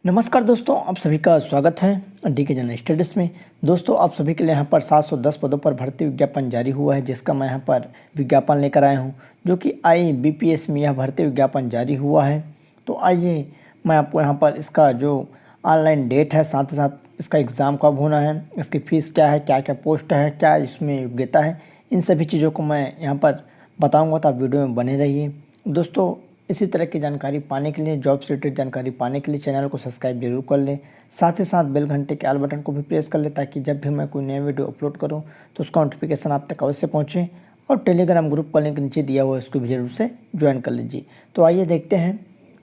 नमस्कार दोस्तों, आप सभी का स्वागत है डी के जनरल स्टडीज़ में। दोस्तों, आप सभी के लिए यहाँ पर 710 पदों पर भर्ती विज्ञापन जारी हुआ है, जिसका मैं यहाँ पर विज्ञापन लेकर आया हूँ, जो कि IBPS में यह भर्ती विज्ञापन जारी हुआ है। तो आइए मैं आपको यहाँ पर इसका जो ऑनलाइन डेट है, साथ ही साथ इसका एग्ज़ाम कब होना है, इसकी फ़ीस क्या है, क्या क्या पोस्ट है, क्या इसमें योग्यता है, इन सभी चीज़ों को मैं यहाँ पर बताऊँगा। तो आप वीडियो में बने रहिए। दोस्तों, इसी तरह की जानकारी पाने के लिए, जॉब से रिलेटेड जानकारी पाने के लिए चैनल को सब्सक्राइब जरूर कर लें। साथ ही साथ बेल घंटे के आल बटन को भी प्रेस कर लें, ताकि जब भी मैं कोई नया वीडियो अपलोड करूं तो उसका नोटिफिकेशन आप तक अवश्य पहुंचे। और टेलीग्राम ग्रुप का लिंक नीचे दिया हुआ है, उसको भी जरूर से ज्वाइन कर लीजिए। तो आइए देखते हैं।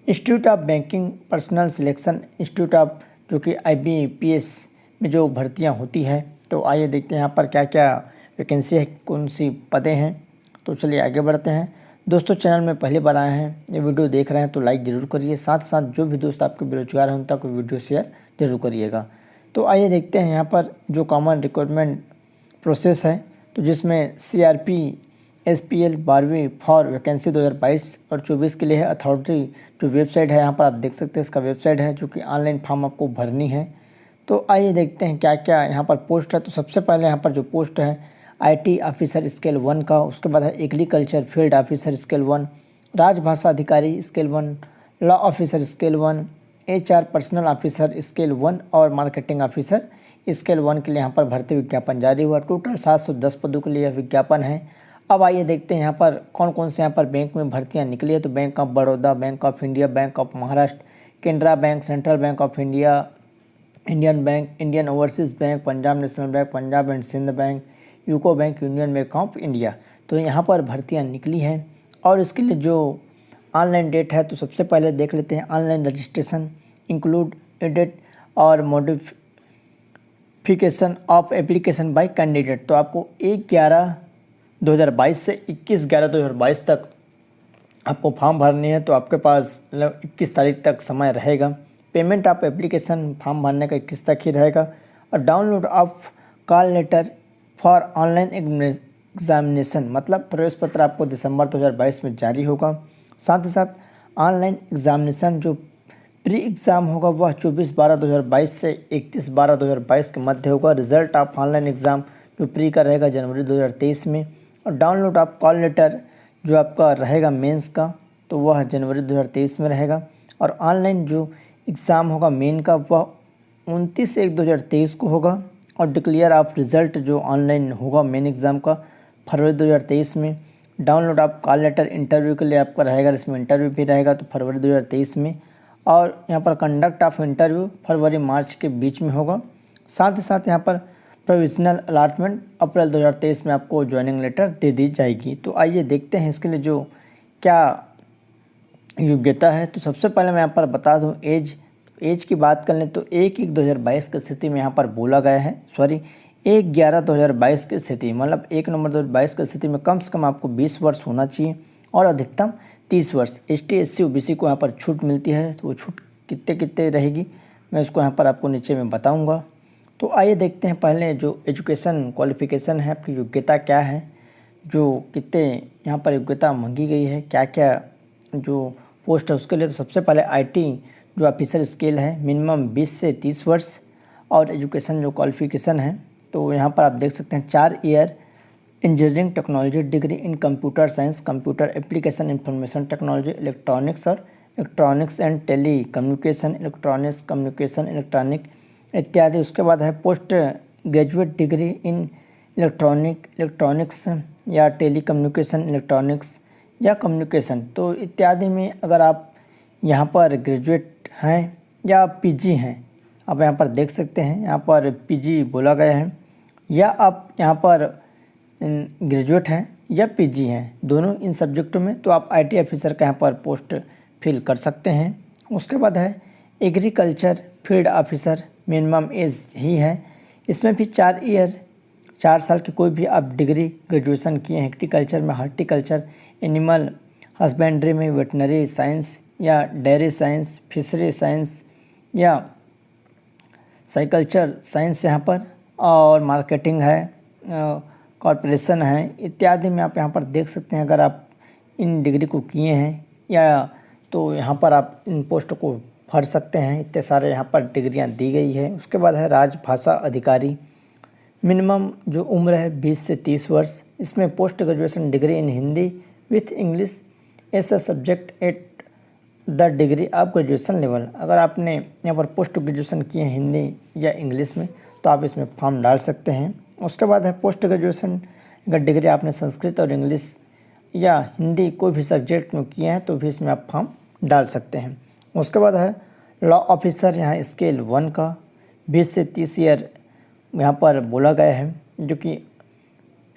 Institute of banking personal selection institute of, जो कि IBPS में जो भर्तियाँ होती है, तो आइए देखते हैं यहाँ पर क्या क्या वैकेंसी है, कौन सी पदें हैं। तो चलिए आगे बढ़ते हैं। दोस्तों, चैनल में पहली बार आए हैं, ये वीडियो देख रहे हैं तो लाइक ज़रूर करिए। साथ साथ जो भी दोस्त आपके बेरोजगार हैं उन तक वीडियो शेयर जरूर करिएगा। तो आइए देखते हैं यहाँ पर जो कॉमन रिक्वायरमेंट प्रोसेस है, तो जिसमें CRP SPL 12वीं फॉर वैकेंसी 2022 और 24 के लिए है। अथॉरिटी जो वेबसाइट है, यहाँ पर आप देख सकते हैं, इसका वेबसाइट है, जो कि ऑनलाइन फॉर्म आपको भरनी है। तो आइए देखते हैं क्या क्या यहाँ पर पोस्ट है। तो सबसे पहले यहाँ पर जो पोस्ट है IT ऑफिसर स्केल 1 का, उसके बाद है एग्रीकल्चर फील्ड ऑफिसर स्केल 1, राजभाषा अधिकारी scale 1, law officer scale 1, HR personal officer scale 1 और मार्केटिंग ऑफिसर स्केल 1 के लिए यहाँ पर भर्ती विज्ञापन जारी हुआ। टोटल 710 पदों के लिए यह विज्ञापन है। अब आइए देखते हैं यहाँ पर कौन कौन से यहाँ पर बैंक में भर्तियाँ निकली है। तो bank of Baroda, bank of India, bank of Maharashtra, Canara bank, central bank of India, Indian bank, Indian overseas bank, Punjab national bank, Punjab and Sindh bank, UCO bank, union bank of India. तो यहाँ पर भर्तियाँ निकली हैं। और इसके लिए जो ऑनलाइन डेट है, तो सबसे पहले देख लेते हैं। ऑनलाइन रजिस्ट्रेशन इंक्लूड एडिट और modification of application by candidate. तो आपको 1/11/2022 से 21/11/2022 तक आपको फॉर्म भरनी है। तो आपके पास 21 तारीख तक समय रहेगा। पेमेंट ऑफ एप्लीकेशन फॉर्म भरने का 21 तक ही रहेगा। और download of call letter for online examination, मतलब प्रवेश पत्र आपको दिसंबर 2022 में जारी होगा। साथ ही साथ ऑनलाइन एग्जामिनेशन जो प्री एग्ज़ाम होगा वह 24/12/2022 से 31/12/2022 के मध्य होगा। रिजल्ट ऑफ ऑनलाइन एग्ज़ाम जो प्री का रहेगा जनवरी 2023 में। और डाउनलोड ऑफ कॉल लेटर जो आपका रहेगा मेंस का, तो वह जनवरी 2023 में रहेगा। और ऑनलाइन जो एग्ज़ाम होगा मेन का, वह 29/1/2023 को होगा। और डिक्लेयर ऑफ रिज़ल्ट जो ऑनलाइन होगा मेन एग्ज़ाम का, फरवरी 2023 में। Download of call letter interview के लिए आपका रहेगा, इसमें इंटरव्यू भी रहेगा, तो फरवरी 2023 में। और यहाँ पर कंडक्ट ऑफ इंटरव्यू फरवरी-मार्च के बीच में होगा। साथ ही साथ यहाँ पर प्रोविजनल अलॉटमेंट अप्रैल 2023 में आपको ज्वाइनिंग लेटर दे दी जाएगी। तो आइए देखते हैं इसके लिए जो क्या योग्यता है। तो सबसे पहले मैं यहाँ पर बता दूँ एज की बात कर लें, तो 1/1/2022 की स्थिति में यहाँ पर बोला गया है, 1/11/2022 की स्थिति, मतलब 1 नवंबर 2022 की स्थिति में कम से कम आपको 20 वर्ष होना चाहिए और अधिकतम 30 वर्ष। ST SC OBC को यहाँ पर छूट मिलती है, तो वो छूट कितने कितने रहेगी मैं इसको यहाँ पर आपको नीचे में बताऊँगा। तो आइए देखते हैं पहले जो एजुकेशन क्वालिफ़िकेशन है, आपकी योग्यता क्या है, जो कितने यहाँ पर योग्यता मांगी गई है, क्या क्या जो पोस्ट है उसके लिए। तो सबसे पहले IT जो ऑफिसर स्केल है, मिनिमम 20 से 30 वर्ष। और एजुकेशन जो क्वालिफ़िकेशन है, तो यहाँ पर आप देख सकते हैं 4 year engineering technology degree in computer science, computer application, information technology, electronics और electronics and telecommunication, electronics communication, electronic इत्यादि। उसके बाद है post graduate degree in electronics या टेली कम्युनिकेशन, इलेक्ट्रॉनिक्स या कम्युनिकेशन, तो इत्यादि में अगर आप यहाँ पर ग्रेजुएट हैं या PG हैं, आप यहाँ पर देख सकते हैं, यहाँ पर PG बोला गया है, या आप यहाँ पर ग्रेजुएट हैं या PG हैं, दोनों इन सब्जेक्टों में, तो आप IT ऑफिसर का यहाँ पर पोस्ट फिल कर सकते हैं। उसके बाद है agriculture field officer, minimum age ही है, इसमें भी 4 साल की कोई भी आप डिग्री ग्रेजुएशन किए हैं एग्रीकल्चर में, हॉर्टिकल्चर, एनिमल हस्बेंड्री में, वेटनरी साइंस या डेयरी साइंस, फिशरी साइंस या साइकल्चर साइंस यहाँ पर, और मार्केटिंग है, कॉरपोरेशन है इत्यादि में आप यहाँ पर देख सकते हैं। अगर आप इन डिग्री को किए हैं या, तो यहाँ पर आप इन पोस्ट को भर सकते हैं। इतने सारे यहाँ पर डिग्रियाँ दी गई है। उसके बाद है राजभाषा अधिकारी, मिनिमम जो उम्र है 20 से 30 वर्ष। इसमें post graduation degree in Hindi with English as a subject at the degree of graduation level. अगर आपने यहाँ पर पोस्ट ग्रेजुएशन किए हैं हिंदी या इंग्लिश में तो आप इसमें फॉर्म डाल सकते हैं। उसके बाद है पोस्ट ग्रेजुएशन अगर डिग्री आपने संस्कृत और इंग्लिश या हिंदी कोई भी सब्जेक्ट में किए हैं तो भी इसमें आप फॉर्म डाल सकते हैं। उसके बाद है लॉ ऑफिसर, यहाँ स्केल 1 का 20 से 30 ईयर यहाँ पर बोला गया है, जो कि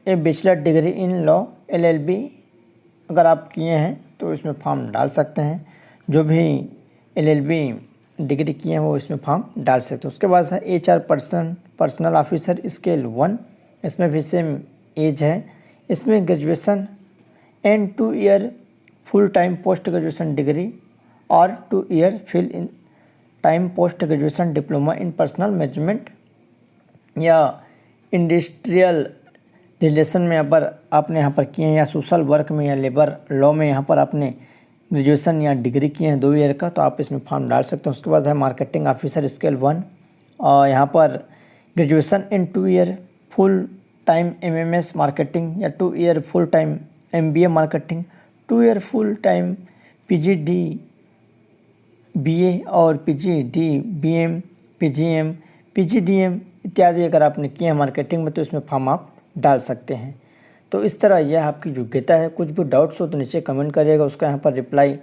a bachelor degree in law LLB अगर आप किए हैं तो इसमें फॉर्म डाल सकते हैं। जो भी LLB डिग्री किए हैं वो इसमें फॉर्म डाल सकते हैं। उसके बाद है HR पर्सनल ऑफिसर स्केल 1, इसमें भी सेम एज है। इसमें graduation and 2 year full time post graduation degree और 2 year fill in time post graduation diploma in personal management या इंडस्ट्रियल रिलेशन में अगर आपने यहाँ पर किए हैं या सोशल वर्क में या लेबर लॉ में यहाँ पर आपने ग्रेजुएशन या डिग्री किए हैं 2 ईयर का तो आप इसमें फॉर्म डाल सकते हैं। उसके बाद है मार्केटिंग ऑफिसर स्केल 1 और यहाँ पर graduation in 2 year full time MMS marketing या 2 year full time MBA marketing, 2 year full time PGD BA और PGD BM PGM PGDM इत्यादि अगर आपने किए हैं मार्केटिंग में तो इसमें फॉर्म आप डाल सकते हैं। तो इस तरह यह आपकी योग्यता है। कुछ भी डाउट्स हो तो नीचे कमेंट करिएगा, उसका यहाँ पर रिप्लाई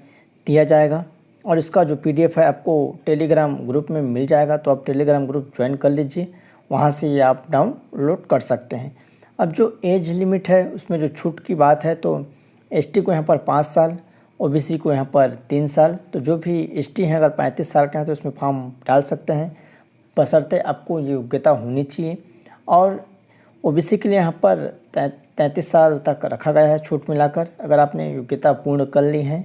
दिया जाएगा। और इसका जो PDF है आपको टेलीग्राम ग्रुप में मिल जाएगा, तो आप टेलीग्राम ग्रुप ज्वाइन कर लीजिए, वहाँ से ये आप डाउनलोड कर सकते हैं। अब जो एज लिमिट है उसमें जो छूट की बात है तो ST को यहाँ पर 5 साल, OBC को यहाँ पर 3 साल। तो जो भी ST हैं अगर 35 साल के हैं तो इसमें फॉर्म डाल सकते हैं, बशर्ते आपको ये योग्यता होनी चाहिए। और OBC के लिए यहाँ पर 33 साल तक रखा गया है छूट मिलाकर। अगर आपने योग्यता पूर्ण कर ली है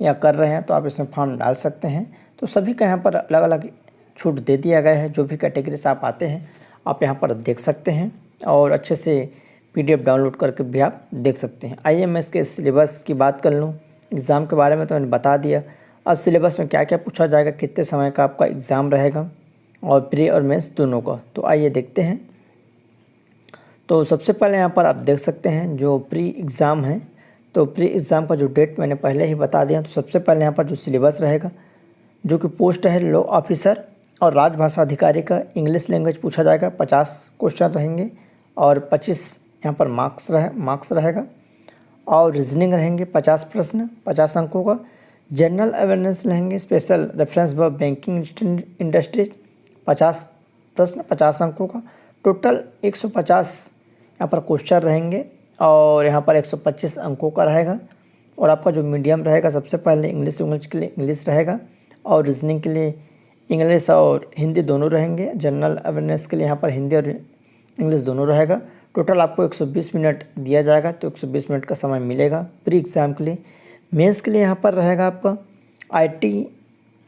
या कर रहे हैं तो आप इसमें फॉर्म डाल सकते हैं। तो सभी का यहाँ पर अलग अलग छूट दे दिया गया है। जो भी कैटेगरी से आप आते हैं आप यहाँ पर देख सकते हैं और अच्छे से PDF डाउनलोड करके भी आप देख सकते हैं। आइए मैं इसके सिलेबस की बात कर लूँ। एग्ज़ाम के बारे में तो मैंने बता दिया। अब सिलेबस में क्या क्या पूछा जाएगा, कितने समय का आपका एग्ज़ाम रहेगा और प्री और मेंस दोनों का, तो आइए देखते हैं। तो सबसे पहले यहाँ पर आप देख सकते हैं जो प्री एग्ज़ाम है, तो प्री एग्ज़ाम का जो डेट मैंने पहले ही बता दिया। तो सबसे पहले यहाँ पर जो सिलेबस रहेगा, जो कि पोस्ट है लॉ ऑफिसर और राजभाषा अधिकारी का इंग्लिश लैंग्वेज पूछा जाएगा। 50 क्वेश्चन रहेंगे और 25 यहाँ पर मार्क्स रहेगा। और रीजनिंग रहेंगे 50 प्रश्न 50 अंकों का। जनरल अवेयरनेस रहेंगे, स्पेशल रेफरेंस व बैंकिंग इंडस्ट्री 50 प्रश्न 50 अंकों का। टोटल 150 यहाँ पर क्वेश्चन रहेंगे और यहाँ पर 125 अंकों का रहेगा। और आपका जो मीडियम रहेगा सबसे पहले इंग्लिश के लिए इंग्लिश रहेगा और रीजनिंग के लिए इंग्लिश और हिंदी दोनों रहेंगे। जनरल अवेयरनेस के लिए यहाँ पर हिंदी और इंग्लिश दोनों रहेगा। टोटल आपको 120 मिनट दिया जाएगा, तो 120 मिनट का समय मिलेगा प्री एग्ज़ाम के लिए। मेंस के लिए यहाँ पर रहेगा आपका IT।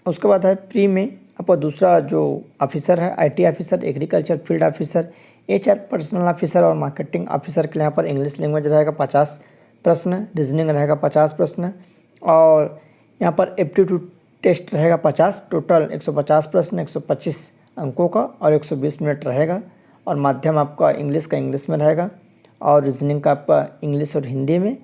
उसके बाद है प्री में आपका दूसरा जो ऑफिसर है IT officer, agriculture field officer, HR personal officer और मार्केटिंग ऑफिसर के लिए यहाँ पर इंग्लिश लैंग्वेज रहेगा 50 प्रश्न, रीजनिंग रहेगा 50 प्रश्न और यहाँ पर एप्टीट्यूड टेस्ट रहेगा 50। टोटल 150 प्रश्न 125 अंकों का और 120 मिनट रहेगा। और माध्यम आपका इंग्लिश का इंग्लिश में रहेगा और रीजनिंग का आपका इंग्लिश और हिंदी में।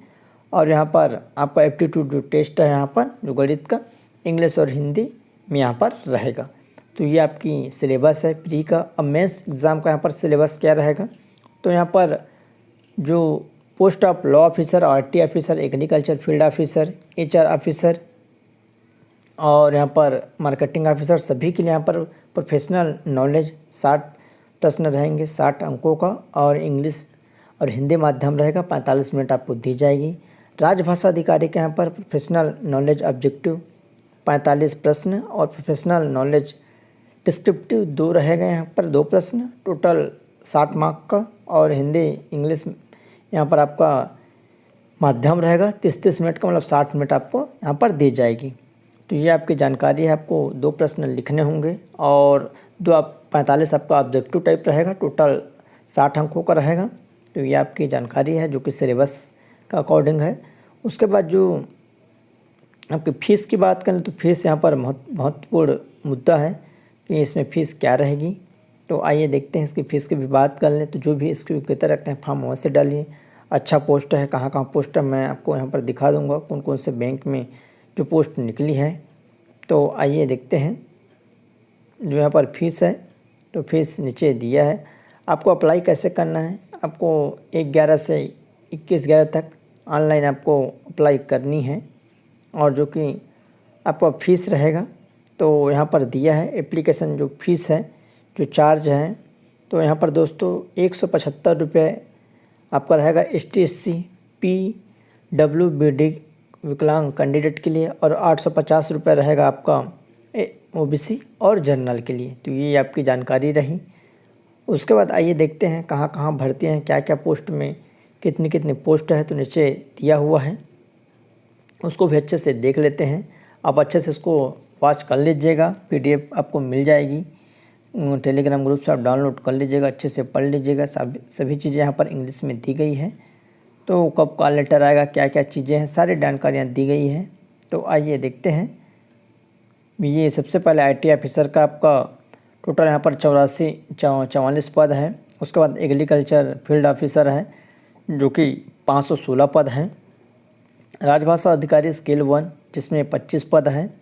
और यहाँ पर आपका एप्टीट्यूड जो टेस्ट है यहाँ पर जो गणित का इंग्लिश और हिंदी में यहाँ पर रहेगा। तो ये आपकी सिलेबस है प्री का। अब मेंस एग्ज़ाम का यहाँ पर सिलेबस क्या रहेगा, तो यहाँ पर जो post of law officer, RT officer, agriculture field officer, HR officer और यहाँ पर मार्केटिंग ऑफिसर, सभी के लिए यहाँ पर प्रोफेशनल नॉलेज 60 प्रश्न रहेंगे 60 अंकों का और इंग्लिश और हिंदी माध्यम रहेगा। 45 मिनट आपको दी जाएगी। राजभाषा अधिकारी के यहाँ पर प्रोफेशनल नॉलेज ऑब्जेक्टिव 45 प्रश्न और प्रोफेशनल नॉलेज डिस्क्रिप्टिव 2 रहेगा यहाँ पर 2 प्रश्न, टोटल 60 मार्क का। और हिंदी इंग्लिश यहाँ पर आपका माध्यम रहेगा 30 मिनट का, मतलब 60 मिनट आपको यहाँ पर दी जाएगी। तो ये आपकी जानकारी है। आपको 2 प्रश्न लिखने होंगे और 45 आपका ऑब्जेक्टिव टाइप रहेगा, टोटल 60 अंकों का रहेगा। तो ये आपकी जानकारी है जो कि सिलेबस का अकॉर्डिंग है। उसके बाद जो आपकी फ़ीस की बात करें तो फ़ीस यहाँ पर महत्वपूर्ण मुद्दा है कि इसमें फ़ीस क्या रहेगी। तो आइए देखते हैं इसकी फ़ीस की भी बात कर लें। तो जो भी इसकी योग्यता रखते हैं फॉर्म वैसे डालिए। अच्छा पोस्ट है, कहाँ कहाँ पोस्ट है मैं आपको यहाँ पर दिखा दूँगा, कौन कौन से बैंक में जो पोस्ट निकली है। तो आइए देखते हैं जो यहाँ पर फ़ीस है। तो फ़ीस नीचे दिया है। आपको अप्लाई कैसे करना है, आपको 1/11 से 21/11 तक ऑनलाइन आपको अप्लाई करनी है। और जो कि आपका फ़ीस रहेगा तो यहाँ पर दिया है एप्लीकेशन जो फ़ीस है, जो चार्ज है। तो यहाँ पर दोस्तों 175 रुपये आपका रहेगा ST/SC PWBD विकलांग कैंडिडेट के लिए, और 850 रुपये रहेगा आपका OBC और जनरल के लिए। तो ये आपकी जानकारी रही। उसके बाद आइए देखते हैं कहाँ कहाँ भर्ती हैं, क्या क्या पोस्ट में कितनी कितनी पोस्ट है। तो नीचे दिया हुआ है, उसको भी अच्छे से देख लेते हैं। आप अच्छे से इसको वॉच कर लीजिएगा, PDF आपको मिल जाएगी, टेलीग्राम ग्रुप से आप डाउनलोड कर लीजिएगा, अच्छे से पढ़ लीजिएगा। सभी चीज़ें यहाँ पर इंग्लिश में दी गई है। तो कब कॉल लेटर आएगा, क्या क्या चीज़ें हैं, सारी जानकारियाँ दी गई हैं। तो आइए देखते हैं। ये सबसे पहले IT ऑफिसर का आपका टोटल यहाँ पर 44 पद है। उसके बाद एग्रीकल्चर फील्ड ऑफिसर है जो कि 516 पद हैं। राजभाषा अधिकारी स्केल 1 जिसमें 25 पद हैं।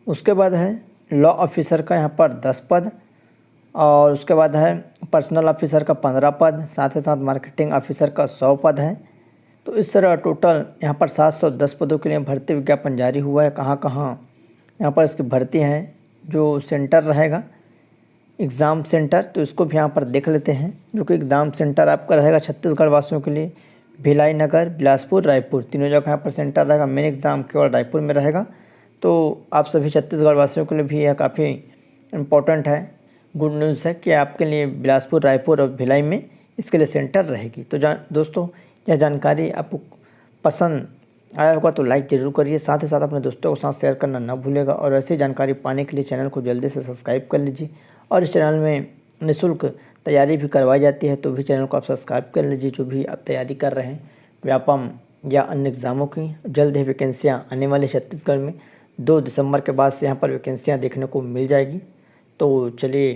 उसके बाद है लॉ ऑफिसर का यहाँ पर 10 पद, और उसके बाद है पर्सनल ऑफिसर का 15 पद, साथ ही साथ मार्केटिंग ऑफिसर का 100 पद है। तो इस तरह टोटल यहाँ पर 710 पदों के लिए भर्ती विज्ञापन जारी हुआ है। कहाँ कहाँ यहाँ पर इसकी भर्ती है, जो सेंटर रहेगा एग्ज़ाम सेंटर, तो इसको भी यहाँ पर देख लेते हैं। जो कि एग्ज़ाम सेंटर आपका रहेगा छत्तीसगढ़ वासियों के लिए भिलाई नगर, बिलासपुर, रायपुर, तीनों जगह यहाँ पर सेंटर रहेगा। मेन एग्ज़ाम केवल रायपुर में रहेगा। तो आप सभी छत्तीसगढ़ वासियों के लिए भी यह काफ़ी इम्पोर्टेंट है, गुड न्यूज़ है कि आपके लिए बिलासपुर, रायपुर और भिलाई में इसके लिए सेंटर रहेगी। तो दोस्तों यह जानकारी आपको पसंद आया होगा तो लाइक ज़रूर करिए, साथ ही साथ अपने दोस्तों के साथ शेयर करना ना भूलेगा। और ऐसी जानकारी पाने के लिए चैनल को जल्दी से सब्सक्राइब कर लीजिए। और इस चैनल में निःशुल्क तैयारी भी करवाई जाती है, तो भी चैनल को आप सब्सक्राइब कर लीजिए। जो भी आप तैयारी कर रहे हैं व्यापम या अन्य एग्ज़ामों की, जल्द ही वैकेंसियाँ आने वाली छत्तीसगढ़ में 2 दिसंबर के बाद से यहाँ पर वैकेंसियाँ देखने को मिल जाएगी। तो चलिए